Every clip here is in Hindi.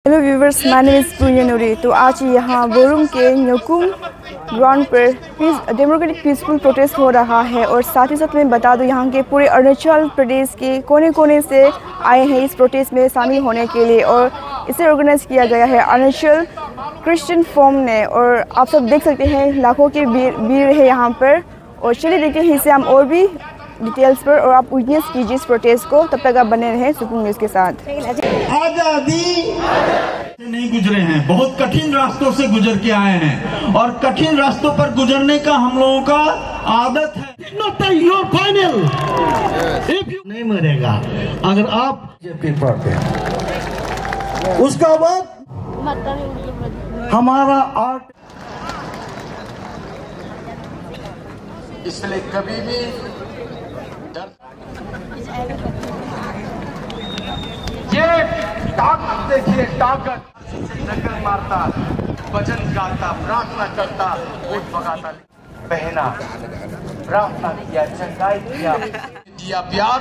Hello viewers, my name is Pooja Noori. तो आज यहाँ बोरुम के न्योकुम ग्राउंड पर डेमोक्रेटिक पीसफुल प्रोटेस्ट हो रहा है। और साथ ही साथ मैं बता दूँ, यहाँ के पूरे अरुणाचल प्रदेश के कोने कोने से आए हैं इस प्रोटेस्ट में शामिल होने के लिए। और इसे ऑर्गेनाइज किया गया है अरुणाचल क्रिश्चियन फोरम ने। और आप सब देख सकते हैं लाखों के भीड़ है यहाँ पर। और चलिए देखते हैं इसे हम और भी डिटेल्स पर, और आप विटनेस कीजिए इस प्रोटेस्ट को। तब तक आप बने रहें सुकून न्यूज़ के साथ। आजादी नहीं गुजरे हैं, बहुत कठिन रास्तों से गुजर के आए हैं और कठिन रास्तों पर गुजरने का हम लोगों का आदत है। फाइनल नहीं मरेगा अगर आप पढ़ते हैं। उसका बाद हमारा आर्ट इसलिए कभी भी ये ताकत देखिए, ताकत नकल मारता, भजन गाता, प्रार्थना करता, वोट भगाता, बहना प्रार्थना किया, चंगाई दिया प्यार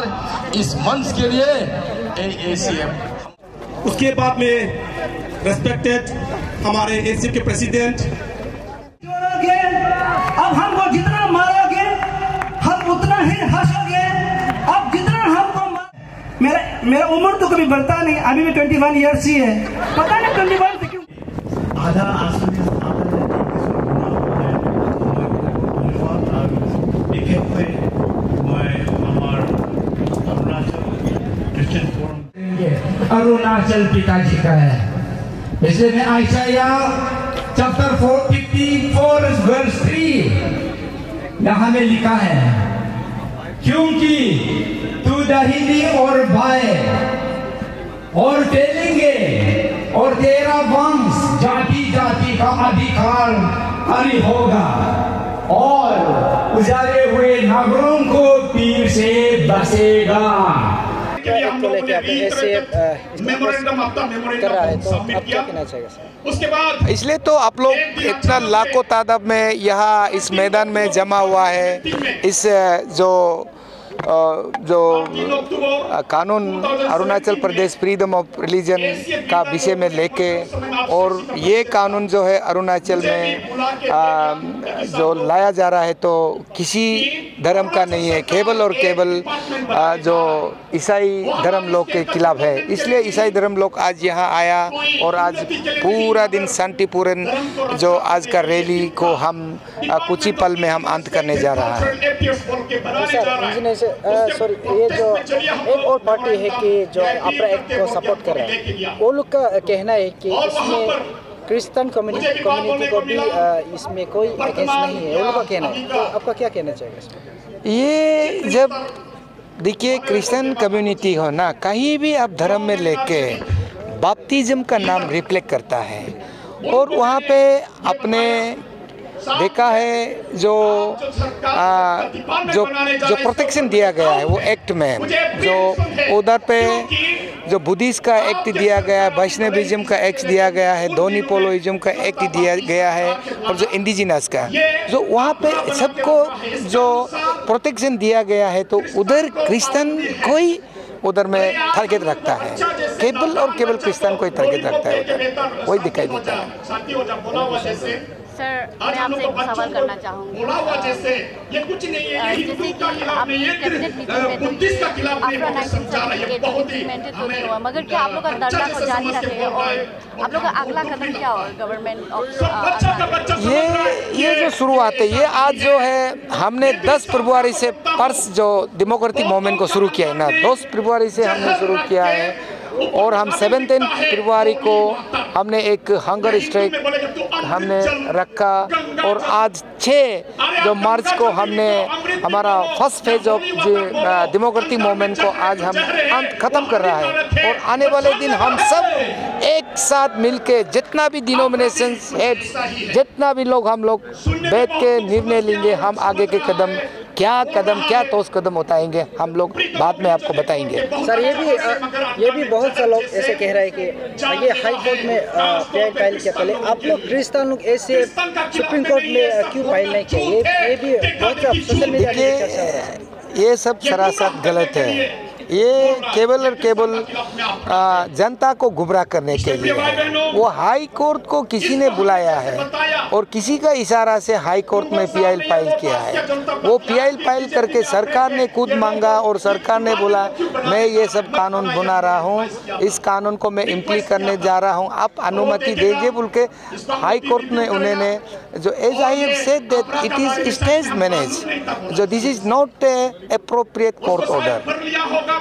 इस मंच के लिए AACM। उसके बाद में रेस्पेक्टेड हमारे AACM के प्रेसिडेंट, अब हमको जितना मारोगे हम उतना ही हंसोगे। अब जितना हमको मेरा उम्र तो कभी बढ़ता नहीं, अभी भी 21 ईयर्स ही है। पता नहीं 21 से क्यों आधा अरुणाचल पिताजी का है, इसलिए मैं आयशा चैप्टर 454 वर्स 3 यहाँ में लिखा है, क्योंकि तू दाहिनी और बाएं और टेलेंगे और तेरा वंश जाति जाति का अधिकारी होगा और उजाड़े हुए नगरों को तीर से बसेगा। इसलिए तो आप लोग इतना लाखों तादाद में यहाँ इस मैदान में जमा हुआ है। इस जो कानून Arunachal Pradesh freedom of religion का विषय में लेके, और ये कानून जो है अरुणाचल में जो लाया जा रहा है तो किसी धर्म का नहीं है, केवल और केवल जो ईसाई धर्म लोग के खिलाफ है। इसलिए ईसाई धर्म लोग आज यहाँ आया और आज पूरा दिन शांतिपूर्ण जो आज का रैली को हम कुछ ही पल में हम अंत करने जा रहा है। सॉरी, ये जो एक और पार्टी है कि जो अपना एक्ट को सपोर्ट कर रहा है, वो लोग का कहना है कि इसमें क्रिश्चियन कम्युनिटी को भी इसमें कोई अगेंस्ट नहीं है, वो लोग का कहना है। तो आपका क्या कहना चाहिए इसमें? ये जब देखिए क्रिश्चियन कम्युनिटी हो ना, कहीं भी आप धर्म में लेके बपतिस्म का नाम रिफ्लेक्ट करता है और वहाँ पे अपने देखा है जो प्रोटेक्शन दिया गया है वो एक्ट में, जो उधर पे जो बुद्धिस्ट का एक्ट दिया गया है, वैष्णविज्म का एक्ट दिया गया है, धोनी पोलोइज्म का एक्ट दिया गया है, और जो इंडिजिनस का जो वहाँ पे सबको जो प्रोटेक्शन दिया गया है, तो उधर क्रिश्चियन कोई उधर में टारगेट रखता है, केवल और केवल क्रिश्चियन कोई टारगेट रखता है, उधर वही दिखाई देता है। सर, मैं आपसे एक सवाल करना चाहूँगी। जैसे कि आप कैबिनेट मीटिंग में आफ्टर 1978 तो नहीं हुआ, मगर क्या आप लोग का धरना को जारी रखेगा और आप लोग का अगला कदम क्या होगा गवर्नमेंट ऑफ? ये जो शुरुआत है, ये आज जो है हमने 10 फरवरी से पर्स जो डेमोक्रेटिक मूवमेंट को शुरू किया है ना, 10 फरवरी से हमने शुरू किया है और हम 17 फरवरी को हमने एक हंगर स्ट्राइक हमने रखा और आज 6 जो मार्च को हमने हमारा first phase of democratic movement को आज हम अंत खत्म कर रहा है। और आने वाले दिन हम सब एक साथ मिलके जितना भी डिनोमिनेशंस है, जितना भी लोग हम लोग बैठ के निर्णय लेंगे, हम आगे के कदम क्या ठोस कदम उठाएंगे हम लोग बाद में आपको बताएंगे। सर, ये भी बहुत से लोग ऐसे कह रहे हैं कि ये हाई कोर्ट में फाइल किया, पहले आप लोग क्रिश्चियन लोग ऐसे सुप्रीम कोर्ट में क्यों फाइल नहीं किया? ये भी बहुत सोशल मीडिया में चर्चा हो रहा है। ये सब सरासर गलत है। ये केवल और केवल जनता को गुमराह करने के लिए है। वो हाई कोर्ट को किसी ने बुलाया है और किसी का इशारा से हाई कोर्ट में पीआईएल फाइल किया है। वो पीआईएल फाइल करके सरकार ने खुद मांगा और सरकार ने बोला मैं ये सब कानून बना रहा हूँ, इस कानून को मैं इम्प्लीमेंट करने जा रहा हूँ, आप अनुमति दीजिए बोल के हाई कोर्ट ने उन्होंने जो as I have said that it is stage manage, जो this is not appropriate court order.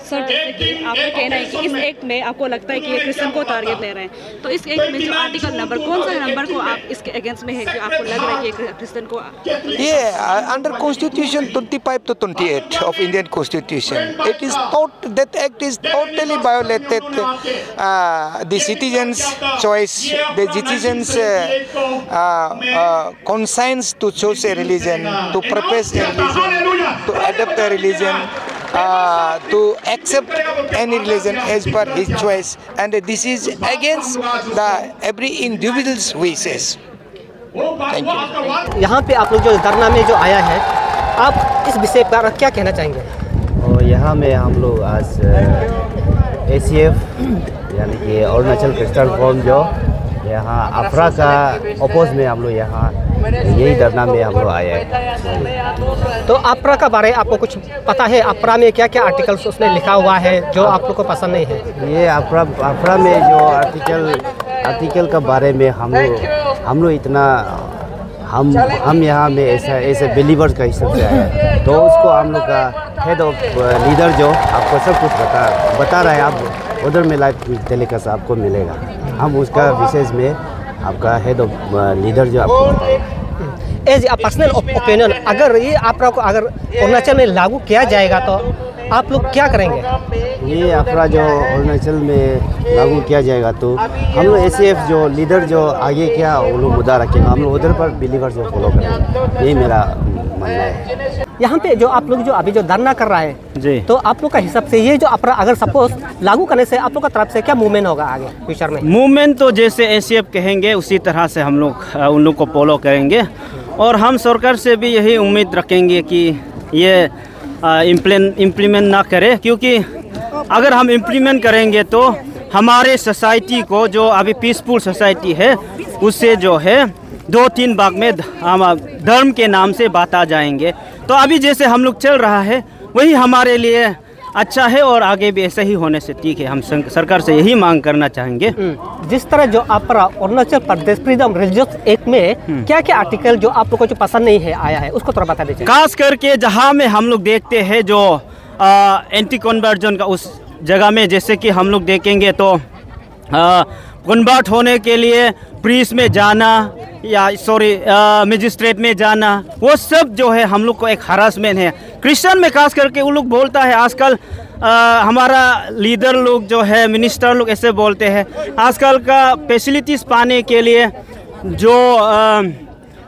Sir जैसे कि आपको कहना है कि इस एक्ट में आपको लगता है कि ये क्रिश्चियन को टारगेट ले रहे हैं, तो इस एक्ट में जो आर्टिकल नंबर कौन सा नंबर को आप इसके अगेंस्ट में है कि आपको लग रहा है कि क्रिश्चियन को ये under constitution 25 to 28 of Indian Constitution it is that act is totally violated the citizens choice, the citizens conscience to choose a religion, to profess a religion, to adopt a religion, to accept any religion as per his choice, and this is against the every individual's wishes. Thank you. यहाँ पे आप लोग जो धरना में जो आया है, आप इस विषय पर क्या कहना चाहेंगे? और यहाँ में हम लोग आज ACF यानी कि अरुणाचल क्रिश्चियन फोरम जो यहाँ अफरा का अपोज में हम लोग यहाँ यही धरना में हम लोग आए हैं। तो अफरा का बारे आपको कुछ पता है? अफरा में क्या क्या आर्टिकल्स उसने लिखा हुआ है जो आप लोग को पसंद नहीं है? ये अफरा में जो आर्टिकल का बारे में हम लोग इतना हम यहाँ में ऐसे बिलीवर्स का हिसाब से आए, तो उसको हम लोग का हेड ऑफ लीडर जो आपको सब कुछ बता रहा है, आप उधर में लाइव टेलीकास्ट आपको मिलेगा। हम उसका विशेष में आपका हेड ऑफ लीडर जो आपको बताएगा। एज अ पर्सनल ओपिनियन, अगर ये अफरा को अगर अरुणाचल में लागू किया जाएगा तो आप लोग क्या करेंगे? ये अफरा जो अरुणाचल में लागू किया जाएगा तो हम लोग ACF जो लीडर जो आगे क्या वो लोग मुद्दा रखेंगे, हम लोग उधर पर बिलीवर जो फॉलो करेंगे, यही मेरा मानना है। यहाँ पे जो आप लोग जो अभी जो धरना कर रहा है जी, तो आप लोग का हिसाब से ये जो अफरा अगर सपोज लागू करने से आप लोग का तरफ से क्या मूवमेंट होगा आगे फ्यूचर में? मूवमेंट तो जैसे ACF कहेंगे उसी तरह से हम लोग उन लोग को फॉलो करेंगे, और हम सरकार से भी यही उम्मीद रखेंगे कि ये इम्प्लीमेंट ना करे, क्योंकि अगर हम इम्प्लीमेंट करेंगे तो हमारे सोसाइटी को जो अभी पीसफुल सोसाइटी है उससे जो है 2-3 भाग में धर्म के नाम से बांटा जाएंगे। तो अभी जैसे हम लोग चल रहा है वही हमारे लिए अच्छा है, और आगे भी ऐसा ही होने से ठीक है। हम सरकार से यही मांग करना चाहेंगे। जिस तरह जो अफरा Arunachal Pradesh freedom religious act में क्या क्या आर्टिकल जो आप लोग को जो पसंद नहीं है आया है उसको थोड़ा बता दीजिए। खास करके जहाँ में हम लोग देखते हैं जो एंटी कन्वर्जन का उस जगह में, जैसे कि हम लोग देखेंगे तो कन्वर्ट होने के लिए प्रीस्ट में जाना या मजिस्ट्रेट में जाना, वो सब जो है हम लोग को एक हरासमेंट है। क्रिश्चियन में खास करके वो लोग बोलता है आजकल हमारा लीडर लोग जो है मिनिस्टर लोग ऐसे बोलते हैं आजकल का फैसिलिटीज़ पाने के लिए जो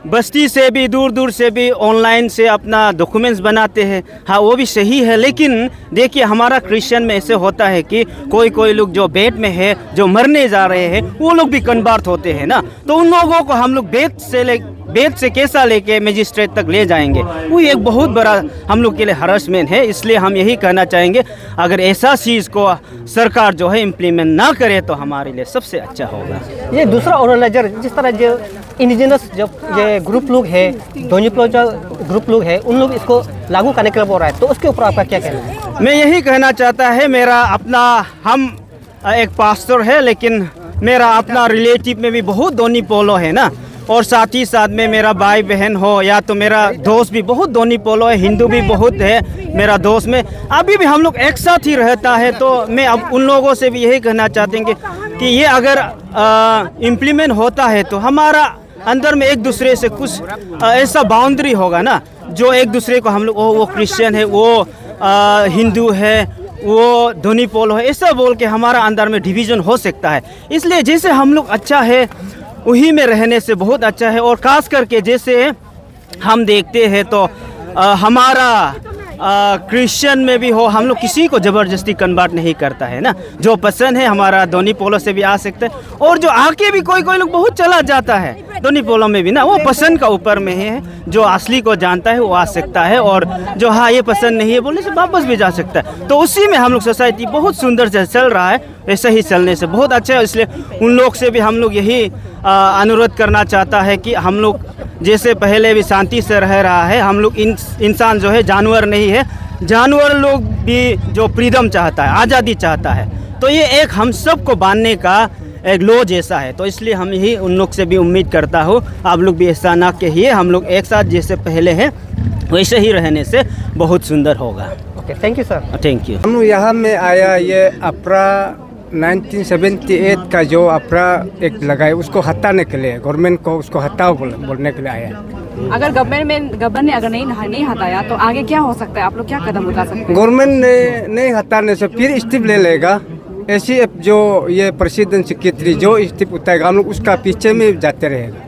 बस्ती से भी दूर से भी ऑनलाइन से अपना डॉक्यूमेंट्स बनाते हैं। हाँ वो भी सही है, लेकिन देखिए हमारा क्रिश्चियन में ऐसे होता है कि कोई लोग जो बेड में है जो मरने जा रहे हैं वो लोग भी कन्वर्ट होते हैं ना, तो उन लोगों को हम लोग बेड से कैसा लेके मजिस्ट्रेट तक ले जाएंगे, वो एक बहुत बड़ा हम लोग के लिए हरासमेंट है। इसलिए हम यही कहना चाहेंगे अगर ऐसा चीज़ को सरकार जो है इम्प्लीमेंट ना करे तो हमारे लिए सबसे अच्छा होगा। ये दूसरा और नज़र जिस तरह जो इंडिजिनस जो ये ग्रुप लोग है, दोनीप्लो जो ग्रुप लोग है, उन लोग इसको लागू करने के लिए बोल रहा है, तो उसके ऊपर आपका क्या कहना है? मैं यही कहना चाहता है, मेरा अपना हम एक पास्टर है, लेकिन मेरा अपना रिलेटिव में भी बहुत दोनी पोलो है ना, और साथ ही साथ में मेरा भाई बहन हो या तो मेरा दोस्त भी बहुत दोनी पोलो है, हिंदू भी बहुत है मेरा दोस्त में, अभी भी हम लोग एक साथ ही रहता है। तो मैं अब उन लोगों से भी यही कहना चाहते हैं कि ये अगर इम्प्लीमेंट होता है तो हमारा अंदर में एक दूसरे से कुछ ऐसा बाउंड्री होगा ना, जो एक दूसरे को हम लोग वो क्रिश्चियन है, वो हिंदू है, वो धोनी पोलो है, ऐसा बोल के हमारा अंदर में डिवीज़न हो सकता है। इसलिए जैसे हम लोग अच्छा है वही में रहने से बहुत अच्छा है। और ख़ास करके जैसे हम देखते हैं तो हमारा क्रिश्चियन में भी हो, हम लोग किसी को ज़बरदस्ती कन्वर्ट नहीं करता है ना, जो पसंद है हमारा धोनी पोलो से भी आ सकता है, और जो आके भी कोई लोग बहुत चला जाता है, दोनों पोलों में भी ना, वो पसंद का ऊपर में है। जो असली को जानता है वो आ सकता है, और जो हाँ ये पसंद नहीं है बोलने से वापस भी जा सकता है। तो उसी में हम लोग सोसाइटी बहुत सुंदर से चल रहा है, वैसे ही चलने से बहुत अच्छा है। इसलिए उन लोग से भी हम लोग यही अनुरोध करना चाहता है कि हम लोग जैसे पहले भी शांति से रह रहा है, हम लोग इंसान जो है जानवर नहीं है। जानवर लोग भी जो फ्रीडम चाहता है, आज़ादी चाहता है, तो ये एक हम सबको बांधने का एक लो जैसा है। तो इसलिए हम यही उन लोग से भी उम्मीद करता हूँ आप लोग भी ऐसा ना कहिए, हम लोग एक साथ जैसे पहले हैं वैसे ही रहने से बहुत सुंदर होगा। Okay, thank you sir. Thank you. हम यहाँ में आया, ये अपरा 1978 का जो अपरा एक लगाए उसको हटाने के लिए, गवर्नमेंट को उसको हटाओ बोलने के लिए आया। अगर गवर्नमेंट ने अगर नहीं हटाया तो आगे क्या हो सकता है, आप लोग क्या कदम उठा सकते हैं? गवर्नमेंट ने नहीं हटाने से फिर स्टेप ले लेगा। ऐसी जो ये प्रेसिडेंट सेक्रेटरी जो स्टेप उठाएगा हम लोग उसका पीछे में जाते रहेगा।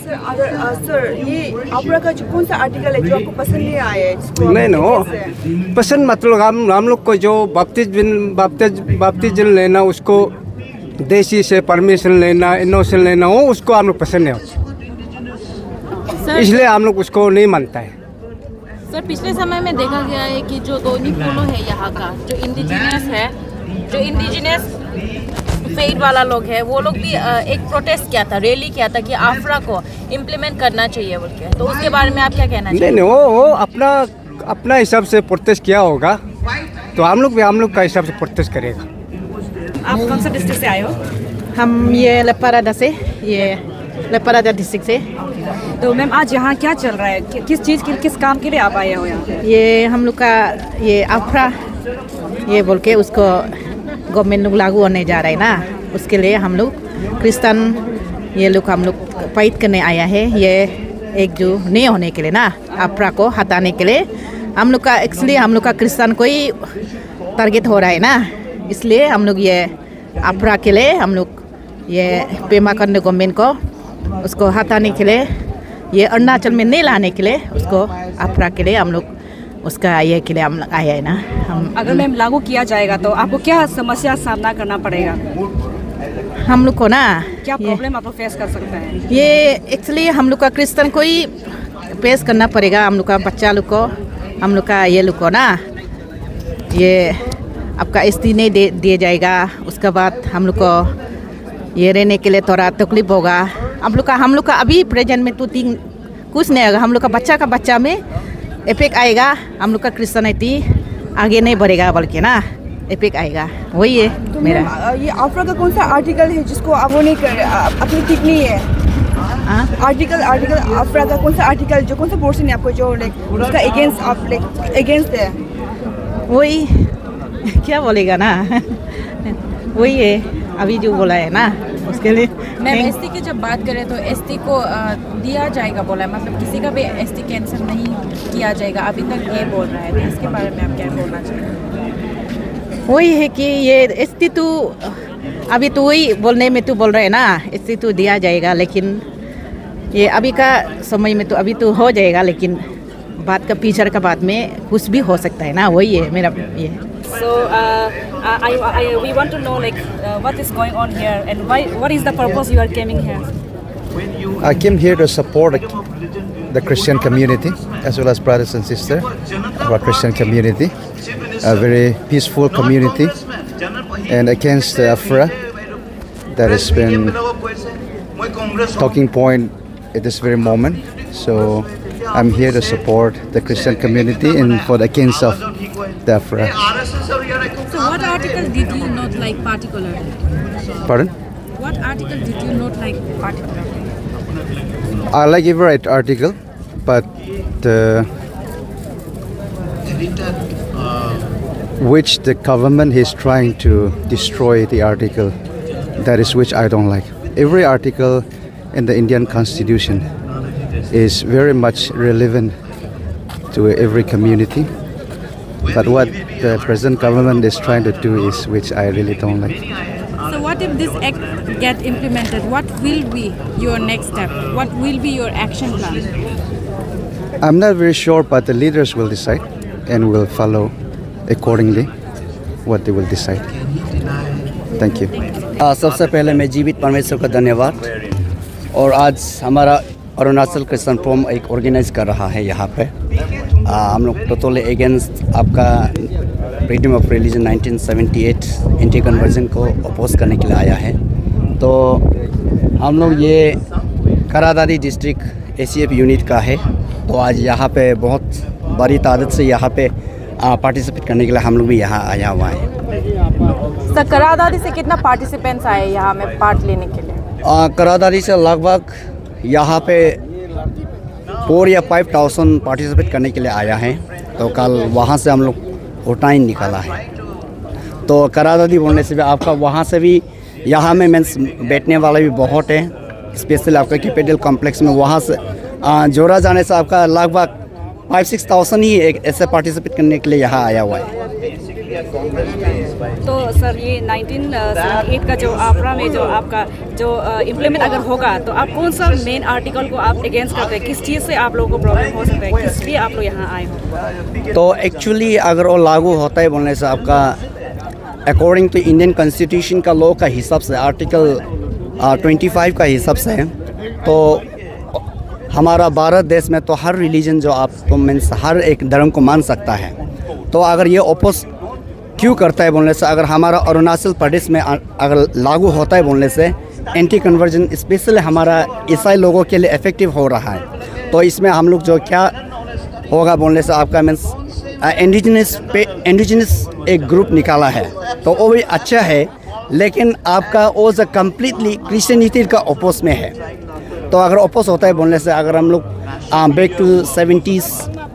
सर ये आपरा का जो कौन सा आर्टिकल है जो आपको पसंद नहीं आया है? नहीं ना, पसंद मतलब हम लोग को जो बाप्तिज्म लेना, उसको देसी से परमिशन लेना, इनोसेंट लेना हो, उसको हम लोग पसंद नहीं, इसलिए हम लोग उसको नहीं मानता है। सर पिछले समय में देखा गया है कि जो दोनी पोलो है यहाँ का, जो इंडिजिनियस फेट वाला लोग है, वो लोग भी एक प्रोटेस्ट किया था, रैली किया था कि आफ्रा को इम्प्लीमेंट करना चाहिए बोल के। तो उसके बारे में आप क्या कहना चाहिए? नहीं, वो अपना हिसाब से प्रोटेस्ट किया होगा, तो हम लोग का हिसाब से प्रोटेस्ट करेगा। आप कौन सा डिस्ट्रिक्ट से आए हो? हम ये लेपारादा से, ये लेपारादा डिस्ट्रिक्ट से। तो मैम आज यहाँ क्या चल रहा है, किस चीज़ के किस काम के लिए आप आए हो यहाँ? ये हम लोग का ये आफ्रा ये बोल के उसको गवर्नमेंट लोग लागू होने जा रहा है ना, उसके लिए हम लोग क्रिश्चियन ये लोग हम लोग फाइट करने आया है। ये एक जो नहीं होने के लिए ना, आफ्रा को हटाने के लिए हम लोग का, एक्चुअली हम लोग का क्रिश्चियन को ही टारगेट हो रहा है ना, इसलिए हम लोग ये आफ्रा के लिए हम लोग ये पेमा करने गवर्नमेंट को उसको हटाने के लिए, ये अरुणाचल में नहीं लाने के लिए, उसको आफ्रा के लिए हम लोग उसका ये के लिए हम आए हैं ना। हम अगर मैम लागू किया जाएगा तो आपको क्या समस्या सामना करना पड़ेगा? हम लोग को ना क्या प्रॉब्लम आप लोग फेस कर सकते हैं? ये एक्चुअली हम लोग का क्रिश्चियन को ही फेस करना पड़ेगा, हम लोग का बच्चा लोग को, हम लोग का ये लोग को ना, ये आपका एसटी नहीं दिया जाएगा। उसके बाद हम लोग को ये रहने के लिए थोड़ा तकलीफ होगा। हम लोग का अभी प्रेजेंट में तो कुछ नहीं होगा, हम लोग का बच्चा में इफेक्ट आएगा, हम लोग का क्रिश्चियनिटी आगे नहीं बढ़ेगा बल्कि ना इफेक्ट आएगा, वही है तो मेरा। ये आफ्रा का कौन सा आर्टिकल है जिसको आप वो नहीं कर अपनी ठीक नहीं है? आर्टिकल आफ्रा का कौन सा आर्टिकल, जो कौन सा पोर्शन है आपको जो उसका अगेंस्ट आप अगेंस्ट है? वही क्या बोलेगा ना वही है अभी जो बोला है ना, उसके लिए। मैम एसटी की जब बात करें तो एसटी को दिया जाएगा बोला है, मतलब किसी का भी एसटी कैंसिल नहीं किया जाएगा, अभी तक ये बोल रहा है, तो इसके बारे में आप क्या बोलना चाहिए? वही है कि ये एसटी तो अभी तो वही बोलने में तो बोल रहे हैं ना, एसटी तो दिया जाएगा, लेकिन ये अभी का समय में तो अभी तो हो जाएगा, लेकिन बात का पीछे का बाद में कुछ भी हो सकता है ना, वही है मेरा ये। So we want to know like what is going on here and what is the purpose you are coming here? I came here to support the Christian community as well as brothers and sisters of our Christian community, a very peaceful community, and against the Afra that has been talking point at this very moment. So I'm here to support the Christian community and for the against of the Afra. So what article did you not like particularly? Pardon? What article did you not like particularly? I like every article, but which the government is trying to destroy the article, that is which I don't like. Every article in the Indian Constitution is very much relevant to every community, but what the present government is trying to do is which I really don't like. So what if this act get implemented? What will be your next step? What will be your action plan? I'm not very sure, but the leaders will decide and will follow accordingly what they will decide. Thank you. सबसे पहले मैं जीवित परमेश्वर का धन्यवाद और आज हमारा अरुणाचल क्रिश्चियन फोरम एक ऑर्गेनाइज कर रहा है यहाँ पे। हम लोग टोटली अगेंस्ट आपका freedom of religion 1978 anti conversion को अपोज करने के लिए आया है। तो हम लोग ये करादादी डिस्ट्रिक्ट ACF यूनिट का है। तो आज यहाँ पे बहुत बड़ी तादाद से यहाँ पे पार्टिसिपेट करने के लिए हम लोग भी यहाँ आया हुआ है। सर, करादादी से कितना पार्टिसिपेंट्स आए यहाँ में पार्ट लेने के लिए? करादादी से लगभग यहाँ पे 4 या 5,000 पार्टिसिपेट करने के लिए आया है। तो कल वहाँ से हम लोग उतना ही निकाला है। तो करादादी बोलने से भी आपका वहाँ से भी यहाँ में मीन्स बैठने वाले भी बहुत हैं, स्पेशली आपका कैपिटल कॉम्प्लेक्स में। वहाँ से जोड़ा जाने से आपका लगभग 5-6,000 ही एक ऐसे पार्टिसिपेट करने के लिए यहाँ आया हुआ है। तो सर, ये 1978 का जो आफ्रा में जो आपका जो इम्प्लीमेंट अगर होगा तो आप कौन सा मेन आर्टिकल को आप अगेंस्ट करते हैं? किस चीज़ से आप लोगों को प्रॉब्लम हो सकता है, किस लिए आप लोग यहाँ आए हो? तो एक्चुअली अगर वो लागू होता है बोलने से आपका अकॉर्डिंग टू इंडियन कॉन्स्टिट्यूशन का लॉ का हिसाब से आर्टिकल 25 का हिसाब से तो हमारा भारत देश में तो हर रिलीजन जो आपको मीन्स हर एक धर्म को मान सकता है। तो अगर ये ओपोज क्यों करता है बोलने से, अगर हमारा अरुणाचल प्रदेश में अगर लागू होता है बोलने से एंटी कन्वर्जन स्पेशली हमारा ईसाई लोगों के लिए इफेक्टिव हो रहा है। तो इसमें हम लोग जो क्या होगा बोलने से आपका मीन्स इंडिजिनस एक ग्रुप निकाला है। तो वो भी अच्छा है, लेकिन आपका वो जो कम्प्लीटली क्रिश्चियनिटी का ओपोज में है। तो अगर ओपोज होता है बोलने से अगर हम लोग बैक टू 70s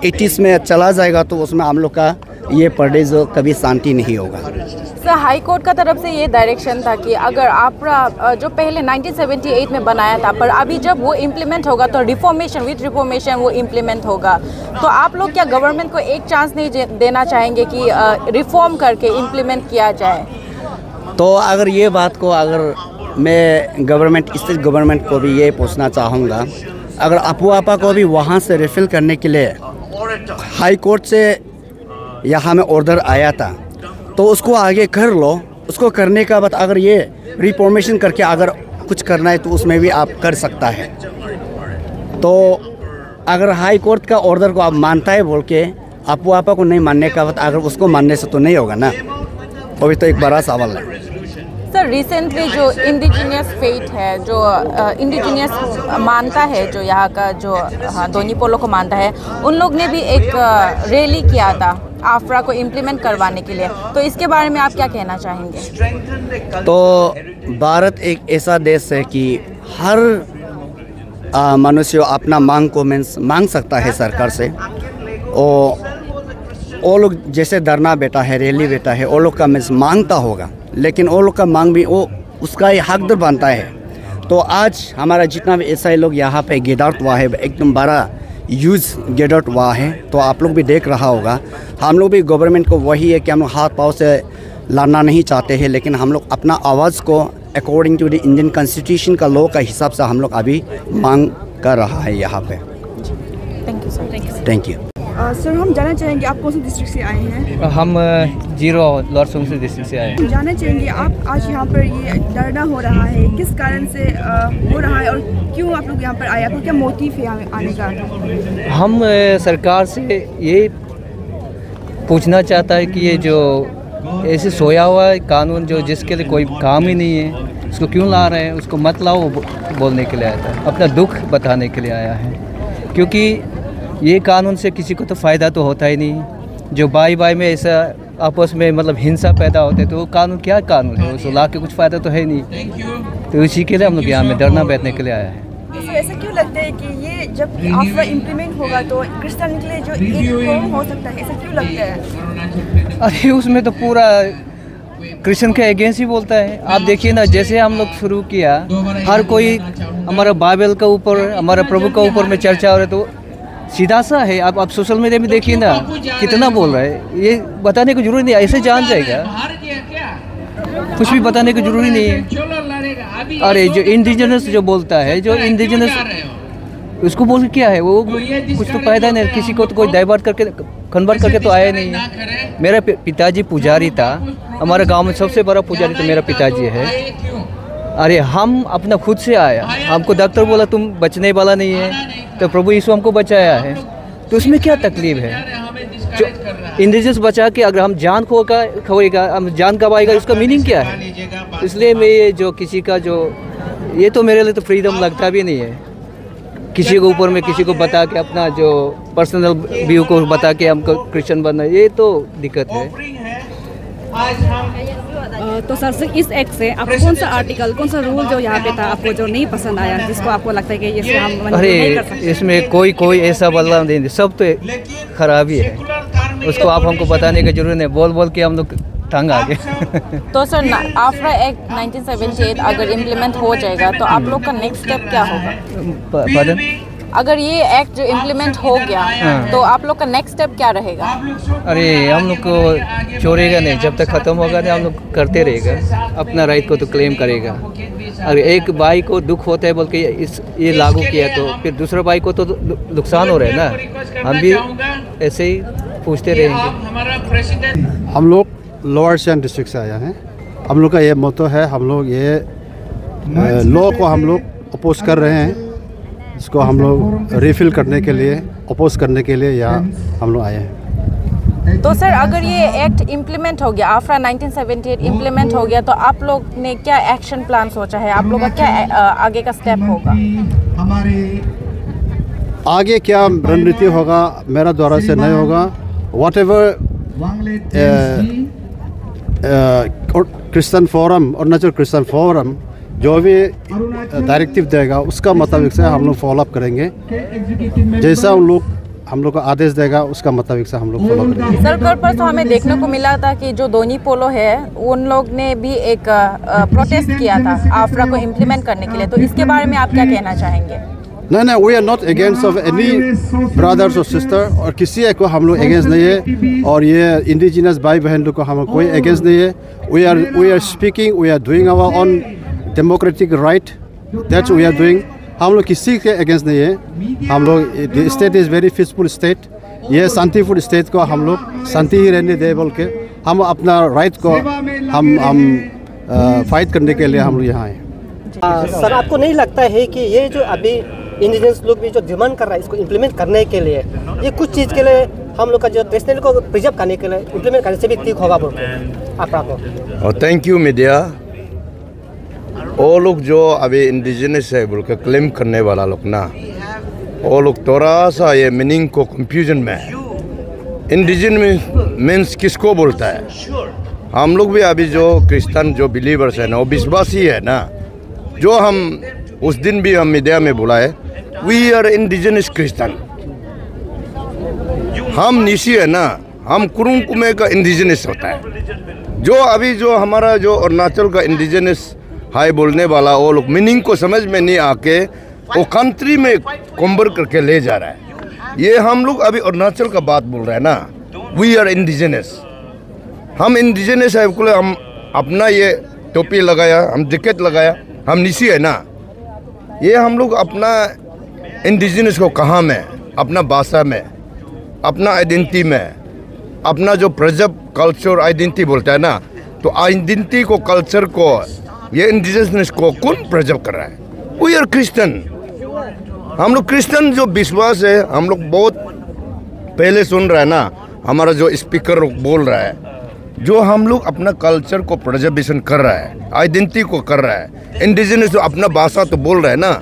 80s में चला जाएगा तो उसमें हम लोग का ये प्रदेश कभी शांति नहीं होगा। सर, हाई कोर्ट का तरफ से ये डायरेक्शन था कि अगर आपका जो पहले 1978 में बनाया था पर अभी जब वो इम्प्लीमेंट होगा तो रिफॉर्मेशन वो इम्प्लीमेंट होगा। तो आप लोग क्या गवर्नमेंट को एक चांस नहीं देना चाहेंगे कि रिफॉर्म करके इम्प्लीमेंट किया जाए? तो अगर ये बात को अगर मैं गवर्नमेंट स्टेट गवर्नमेंट को भी ये पूछना चाहूँगा, अगर अपुआपा को भी वहाँ से रिफिल करने के लिए हाई कोर्ट से यहाँ में ऑर्डर आया था तो उसको आगे कर लो। उसको करने का बाद अगर ये रिफॉर्मेशन करके अगर कुछ करना है तो उसमें भी आप कर सकता है। तो अगर हाई कोर्ट का ऑर्डर को आप मानता है बोल के अपुआपा को नहीं मानने का बाद अगर उसको मानने से तो नहीं होगा ना, वो भी तो एक बड़ा सवाल है। सर, रिसेंटली जो इंडिजिनियस फेथ है, जो इंडिजिनियस मानता है, जो यहाँ का जो दोनी पोलो को मानता है, उन लोग ने भी एक रैली किया था आफ्रा को इम्प्लीमेंट करवाने के लिए। तो इसके बारे में आप क्या कहना चाहेंगे? तो भारत एक ऐसा देश है कि हर मनुष्य अपना मांग को मांग सकता है सरकार से। वो लोग जैसे धरना बैठा है, रैली बैठा है, वो लोग का मांगता होगा, लेकिन वो लोग का मांग भी वो उसका ही हकदार बनता है। तो आज हमारा जितना भी ईसाई लोग यहाँ पे गेट हुआ है, एकदम बड़ा यूज गेट आउट हुआ है। तो आप लोग भी देख रहा होगा, हम लोग भी गवर्नमेंट को वही है कि हम लोग हाथ पाँव से लड़ना नहीं चाहते हैं, लेकिन हम लोग अपना आवाज़ को according to the Indian constitution का लॉ का हिसाब से हम लोग अभी मांग कर रहा है यहाँ पे। Thank you sir. Thank you sir, हम जानना चाहेंगे आप कौन से डिस्ट्रिक्ट से आए हैं? हम जीरो लोअर सुबनसिरी डिस्ट्रिक्ट से आए हैं। जानना चाहेंगे आप आज यहाँ पर ये धरना हो रहा है, किस कारण से हो रहा है और क्यों आप लोग यहाँ पर आए? आपको क्या मोटिव है यहाँ आने का? हम सरकार से ये पूछना चाहता है कि ये जो ऐसे सोया हुआ है कानून जो जिसके लिए कोई काम ही नहीं है, उसको क्यों ला रहे हैं? उसको मत लाओ बोलने के लिए आया था, अपना दुख बताने के लिए आया है। क्योंकि ये कानून से किसी को तो फ़ायदा तो होता ही नहीं। जो भाई भाई में ऐसा आपस में मतलब हिंसा पैदा होते तो वो कानून क्या कानून है? उसको ला के कुछ फ़ायदा तो है नहीं। तो इसी के लिए हम लोग यहाँ में धरना बैठने के लिए आया है। तो ऐसा क्यों लगता है कि ये जब आफ्रा इम्प्लीमेंट होगा तो क्रिश्चियन के लिए जो एक कौम हो सकता है, ऐसा क्यों लगता है? अरे उसमें तो पूरा क्रिश्चियन के अगेंस्ट ही बोलता है। आप देखिए ना, जैसे हम लोग शुरू किया, हर कोई हमारा बाइबल के ऊपर, हमारा प्रभु के ऊपर में चर्चा हो रहा है, तो सीधा सा है। आप सोशल मीडिया में देखिए ना कितना बोल रहा है। ये बताने की जरूरी नहीं, ऐसे जान जाएगा, कुछ भी बताने की जरूरी नहीं है। अरे जो इंडिजिनस जो बोलता है, जो इंडिजिनस उसको बोल क्या है? वो कुछ तो फायदा नहीं, किसी को तो कोई डाइवर्ट करके कन्वर्ट करके तो आया नहीं है। मेरा पिताजी पुजारी था, हमारे गांव में सबसे बड़ा पुजारी तो मेरा पिताजी है। अरे हम अपना खुद से आया, हमको डॉक्टर बोला तुम बचने वाला नहीं है, तो प्रभु यीशु हमको बचाया है, तो उसमें क्या तकलीफ है? जो इंडिजिनस बचा के अगर हम जान खोएगा, हम जान गवाएगा, इसका मीनिंग क्या है? इसलिए मैं ये जो किसी का जो ये तो मेरे लिए तो फ्रीडम लगता भी नहीं है, किसी को ऊपर में किसी को बता के अपना जो पर्सनल व्यू को बता के हमको क्रिश्चियन बनना, ये तो दिक्कत है। तो सर से इस एक्ट से आपको कौन सा आर्टिकल, कौन सा रूल जो यहाँ पे था आपको जो नहीं पसंद आया, जिसको आपको लगता है कि ये हम मंजूर नहीं कर सकते? इसमें कोई ऐसा बदलाव नहीं, सब तो खराबी है, उसको आप हमको बताने की जरूरत नहीं, बोल बोल के हम लोग तंग आ गए। तो सर आफ्टर एक्ट 1978 अगर इम्प्लीमेंट हो जाएगा तो आप लोग का नेक्स्ट स्टेप क्या होगा? पardon? अगर ये एक्ट जो इम्प्लीमेंट हो गया तो आप लोग का नेक्स्ट स्टेप क्या रहेगा? अरे हम लोग को छोड़ेगा नहीं, जब तक ख़त्म होगा नहीं हम लोग करते रहेगा, अपना राइट को तो क्लेम करेगा। अगर एक भाई को दुख होता है बोल के ये लागू किया तो फिर दूसरा भाई को तो नुकसान हो रहा है ना, हम भी ऐसे ही पूछते रहेंगे। हम लोग लोअर सियांग डिस्ट्रिक्ट से आया हैं, हम लोग का ये मोटो है, हम लोग ये लॉ को हम लोग अपोज कर रहे हैं, इसको हम लोग रिफिल करने के लिए, अपोज करने के लिए यहाँ हम लोग आए हैं। तो सर अगर ये एक्ट इम्प्लीमेंट हो गया, आफ्टर 1978 इम्प्लीमेंट हो गया, तो आप लोग ने क्या एक्शन प्लान सोचा है? आप लोग का क्या आगे का स्टेप होगा? आगे क्या रणनीति होगा मेरा द्वारा से नहीं होगा, what ever Christian forum, Arunachal Christian forum जो भी डायरेक्टिव देगा उसका मुताबिक से हम लोग फॉलो अप करेंगे, जैसा हम लोग को आदेश देगा उसका मुताबिक से हम लोग फॉलो करेंगे। सर कल पर तो हमें देखने को मिला था कि जो दोनी पोलो है उन लोग ने भी एक प्रोटेस्ट किया था आफ्रा को इम्प्लीमेंट करने के लिए, तो इसके बारे में आप क्या कहना चाहेंगे? नहीं, we are not against of any brothers और सिस्टर, और किसी एक को हम लोग अगेंस्ट नहीं है, और ये इंडिजिनस भाई बहन लोग को हम कोई अगेंस्ट नहीं है। We are speaking, we are doing our own democratic right, that's we are doing. हम लोग किसी के अगेंस्ट नहीं है, हम लोग state is very peaceful state, ये शांतिपूर्ण स्टेट को हम लोग शांति ही रहने दे बोल के हम अपना राइट को हम फाइट करने के लिए हम लोग यहाँ आए। सर आपको नहीं लगता है कि ये जो अभी इंडिजिनस लोग भी जो डिमांड कर रहा है इसको इम्प्लीमेंट करने के लिए, ये कुछ चीज़ के लिए हम लोग का जो ट्रेडिशनल को प्रिजर्व करने के लिए इम्प्लीमेंट करने से भी ठीक होगा बोल के आपको? Thank you media. वो लोग जो अभी इंडिजिनस है बोल के क्लेम करने वाला लोग ना, वो लोग थोड़ा सा ये मीनिंग को कंफ्यूजन में है। इंडिजिनस मीन्स किसको बोलता है? हम लोग भी अभी जो क्रिश्चियन जो बिलीवर्स है ना, वो विश्वासी है ना, जो हम उस दिन भी हम मीडिया में बुलाए, वी आर इंडिजिनस क्रिश्चियन। हम निशी है ना, हम कुरुंग कुमे का इंडिजिनस होता है। जो अभी जो हमारा जो अरुणाचल का इंडिजिनस हाई बोलने वाला, वो लोग मीनिंग को समझ में नहीं आके वो कंट्री में कन्वर्ट करके ले जा रहा है। ये हम लोग अभी अरुणाचल का बात बोल रहे हैं ना, वी आर इंडिजिनस। हम इंडिजिनस है, हम अपना ये टोपी लगाया, हम जैकेट लगाया, हम निशी है ना, ये हम लोग अपना इंडिजिनस को कहाँ में, अपना भाषा में, अपना आइडेंटिटी में, अपना जो प्रिजर्व कल्चर आइडेंटिटी बोलता है ना, तो आइडेंटिटी को, कल्चर को, ये इंडिजिनस को कौन प्रिजर्व कर रहा है? We are Christian. हम लोग क्रिश्चियन जो विश्वास है, हम लोग बहुत पहले सुन रहा है ना, हमारा जो स्पीकर बोल रहा है, जो हम लोग अपना कल्चर को प्रिजर्वेशन कर रहा है, आइडेंटिटी को कर रहा है, इंडिजिनस अपना भाषा तो बोल रहा है ना,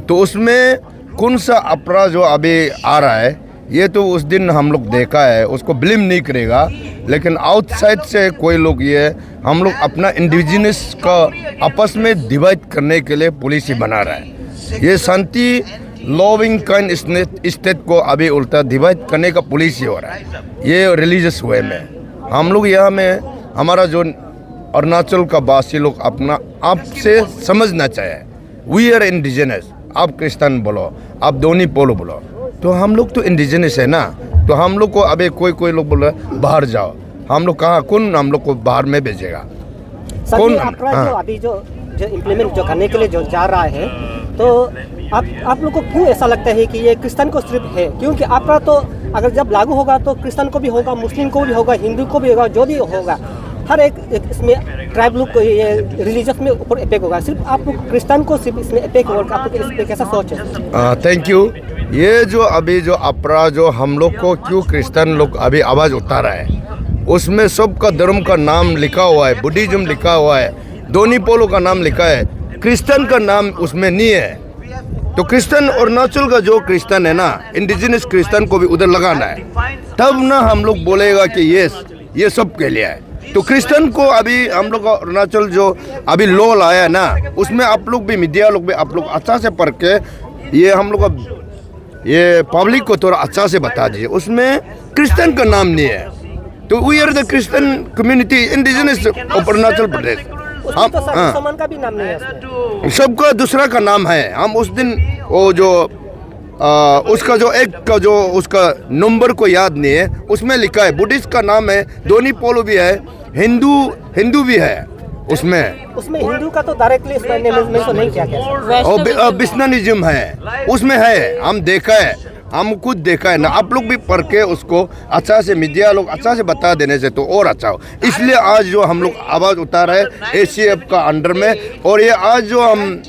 तो उसमें कौन सा अपराध जो अभी आ रहा है, ये तो उस दिन हम लोग देखा है, उसको ब्लेम नहीं करेगा। लेकिन आउटसाइड से कोई लोग ये हम लोग अपना इंडिजिनस का आपस में डिवाइड करने के लिए पॉलिसी बना रहा है। ये शांति लविंग काइंड स्टेट को अभी उल्टा डिवाइड करने का पॉलिसी हो रहा है, ये रिलीजियस वे में। हम लोग यहाँ में हमारा जो अरुणाचल का वासी लोग अपना आप से समझना चाहिए, वी आर इंडिजिनस। आप क्रिश्चियन बोलो, आप दोनी पोलो बोलो, तो हम लोग तो इंडिजिनस है ना। तो हम लोग को अभी कोई लोग बोल रहे बाहर जाओ, हम लोग कहाँ, कौन हम लोग को बाहर में भेजेगा? कौन? जो अभी जो इम्प्लीमेंट जो करने के लिए जो जा रहा है, तो आप लोग को क्यों ऐसा लगता है कि ये क्रिश्चियन को सिर्फ है? क्योंकि आपका तो अगर जब लागू होगा तो क्रिश्चियन को भी होगा, मुस्लिम को भी होगा, हिंदू को भी होगा, जो भी होगा, हर एक इसमें ट्राइब लोग को ये रिलीजियस में ऊपर इफेक्ट होगा, सिर्फ आप लोग क्रिश्चियन को सिर्फ इसमें इफेक्ट होगा, आप लोग इस पे कैसा सोच है? Thank you. ये जो अभी जो अपराध जो हम लोग को क्यों क्रिश्चियन लोग अभी आवाज़ उठा रहा है, उसमें सबका धर्म का नाम लिखा हुआ है, बुद्धिज्म लिखा हुआ है, दोनी पोलो का नाम लिखा है, क्रिश्चियन का नाम उसमें नहीं है। तो क्रिश्चियन अरुणाचल का जो क्रिश्चियन है ना, इंडिजिनस क्रिश्चियन को भी उधर लगाना है, तब ना हम लोग बोलेगा कि ये सब के लिए है। तो क्रिश्चियन को अभी हम लोग का अरुणाचल जो अभी लॉ लाया है ना, उसमें आप लोग भी मीडिया लोग भी आप लोग अच्छा से पढ़ के ये हम लोग का ये पब्लिक को थोड़ा अच्छा से बता दीजिए, उसमें क्रिश्चियन का नाम नहीं है। तो we are the Christian community indigenous of Arunachal Pradesh. हम मुसलमान का भी नाम नहीं है, सबका दूसरा का नाम है। हम उस दिन वो जो उसका जो एक का जो उसका नंबर को याद नहीं है, उसमें लिखा है बुद्धिस्ट का नाम है, दोनी पोलो भी है, हिंदू भी है उसमें हिंदू का तो डायरेक्टली मेंशन नहीं किया गया, और बिस्नानिज्म है उसमें है। हम देखा है, हम खुद देखा है ना, आप लोग भी पढ़ के उसको अच्छा से मीडिया लोग अच्छा से बता देने से तो और अच्छा हो। इसलिए आज जो हम लोग आवाज़ उठा रहे हैं ACF का अंडर में, और ये आज जो हम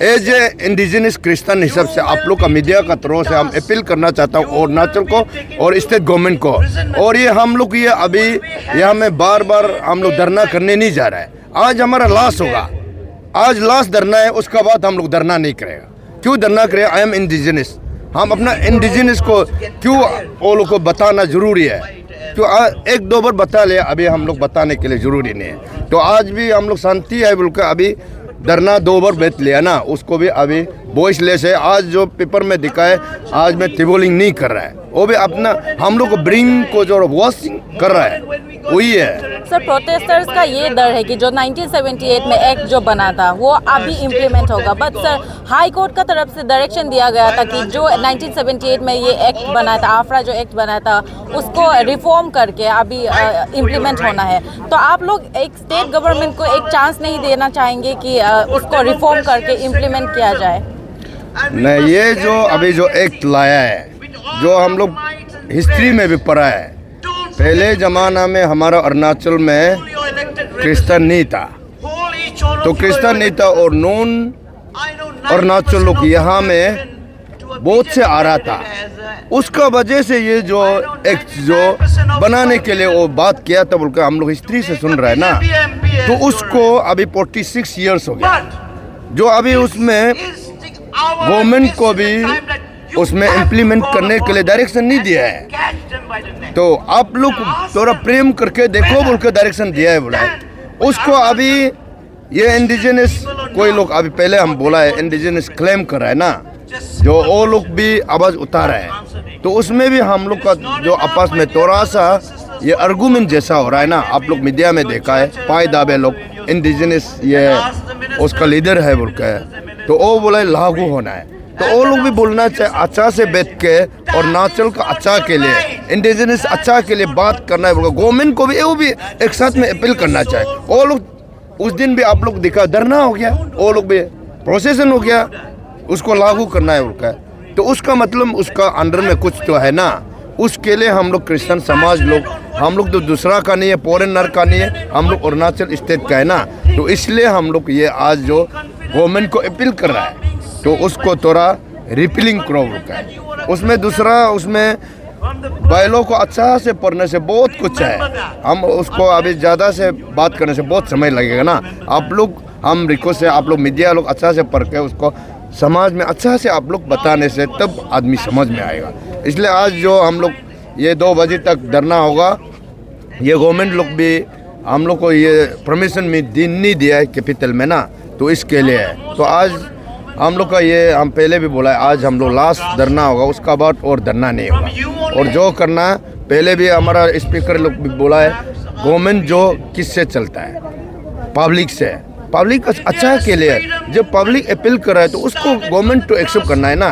एज ए इंडिजिनस क्रिश्चियन हिसाब से आप लोग का मीडिया का तरफ से हम अपील करना चाहता हूँ अरुणाचल को और स्टेट गवर्नमेंट को। और ये हम लोग ये अभी यहाँ में बार बार हम लोग धरना करने नहीं जा रहा है। आज हमारा लास्ट होगा, आज लास्ट धरना है, उसका बाद हम लोग धरना नहीं करेगा। क्यों धरना करें? आई एम इंडिजिनस, हम अपना इंडिजिनस को क्यों वो लोग को बताना जरूरी है, क्यों एक दो बार बता लिया, अभी हम लोग बताने के लिए जरूरी नहीं है। तो आज भी हम लोग शांति है बोल के अभी धरना 2 बार बैठ लिया ना, उसको भी अभी वॉइसलेस है। आज जो पेपर में दिखा है, आज में ट्रिबलिंग नहीं कर रहा है, वो भी अपना हम लोग को ब्रिंग को जो वॉशिंग कर रहा है वही है। सर प्रोटेस्टर्स का ये डर है कि जो 1978 में एक्ट जो बना था वो अभी इम्प्लीमेंट होगा, बट सर हाई कोर्ट का तरफ से डायरेक्शन दिया गया था कि जो 1978 में ये एक्ट बना था, आफ्रा जो एक्ट बना था, उसको रिफॉर्म करके अभी इम्प्लीमेंट होना है। तो आप लोग एक स्टेट गवर्नमेंट को एक चांस नहीं देना चाहेंगे कि उसको रिफॉर्म करके इम्प्लीमेंट किया जाए? नहीं, ये जो अभी जो एक्ट लाया है, जो हम लोग हिस्ट्री में भी पढ़ा है, पहले ज़माना में हमारा अरुणाचल में क्रिश्चियन नहीं था, तो क्रिश्चियन नहीं था और नॉन अरुणाचल लोग यहाँ में बहुत से आ रहा था। उसका वजह से ये जो एक्ट जो बनाने के लिए वो बात किया था बोलकर हम लोग हिस्ट्री से सुन रहे हैं ना, तो उसको अभी 46 ईयर्स हो गया, जो अभी उसमें गवर्नमेंट को भी उसमें इम्प्लीमेंट करने के लिए डायरेक्शन नहीं दिया है। तो आप लोग थोड़ा प्रेम करके देखो बोल के डायरेक्शन दिया है, बोला है उसको। अभी ये इंडिजिनस कोई लोग अभी पहले हम बोला है इंडिजिनस क्लेम कर रहा है ना, जो वो लोग भी आवाज़ उठा रहे हैं, तो उसमें भी हम लोग का जो आपस में थोड़ा सा ये आर्गूमेंट जैसा हो रहा है ना। आप लोग मीडिया में देखा है, पाई दाबे लोग इंडिजिनस ये उसका लीडर है बोल के, तो वो बोला लागू होना है। तो वो लोग भी बोलना चाहिए अच्छा से बैठ के और अरुणाचल का अच्छा के लिए, इंडिजिनस अच्छा के लिए बात करना है बोल के। गवर्नमेंट को भी वो भी एक साथ में अपील करना चाहिए। वो लोग उस दिन भी आप लोग दिखा धरना हो गया, वो लोग भी प्रोसेसन हो गया, उसको लागू करना है उनका। तो उसका मतलब उसका अंडर में कुछ तो है ना, उसके लिए हम लोग क्रिश्चियन समाज लोग, हम लोग तो दूसरा का नहीं है, फॉरेनर का नहीं है, हम लोग अरुणाचल स्टेट का है ना। तो इसलिए हम लोग ये आज जो गवर्नमेंट को अपील कर रहा है, तो उसको थोड़ा रिपीलिंग करो रुका है। उसमें दूसरा उसमें बैलों को अच्छा से पढ़ने से बहुत कुछ है, हम उसको अभी ज़्यादा से बात करने से बहुत समय लगेगा ना। आप लोग हम रिक्वेस्ट है, आप लोग मीडिया लोग अच्छा से पढ़ के उसको समाज में अच्छा से आप लोग बताने से तब आदमी समझ में आएगा। इसलिए आज जो हम लोग ये 2 बजे तक धरना होगा, ये गवर्नमेंट लोग भी हम लोग को ये परमिशन में नहीं दिया है कैपिटल में ना, तो इसके लिए है। तो आज हम लोग का ये हम पहले भी बोला है, आज हम लोग लास्ट धरना होगा, उसका बाद और धरना नहीं होगा। और जो करना है, पहले भी हमारा स्पीकर लोग भी बोला है, गवर्नमेंट जो किससे चलता है, पब्लिक से, पब्लिक अच्छा के लिए। जब पब्लिक अपील कर रहा है तो उसको गवर्नमेंट तो एक्सेप्ट करना है ना।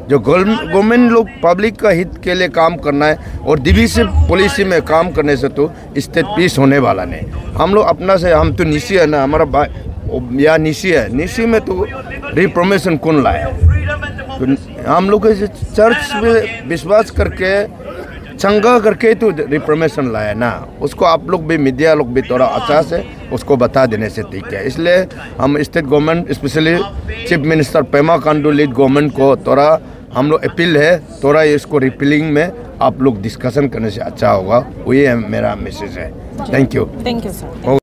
जो गवर्नमेंट लोग पब्लिक का हित के लिए काम करना है और डिविसिव पॉलिसी में काम करने से तो स्टेट पीस होने वाला नहीं। हम लोग अपना से, हम तो निशी है ना, हमारा या निशी है, निशी में तो रिफॉर्मेशन कौन लाए? तो हम लोग चर्च में विश्वास करके चंगा करके तो रिफॉर्मेशन लाया ना, उसको आप लोग भी मीडिया लोग भी थोड़ा अच्छा से उसको बता देने से ठीक है। इसलिए हम state government specially chief minister Pema Khandu lead government को थोड़ा हम लोग अपील है, थोड़ा इसको रिपीलिंग में आप लोग डिस्कशन करने से अच्छा होगा, वही मेरा मैसेज है। Thank you sir.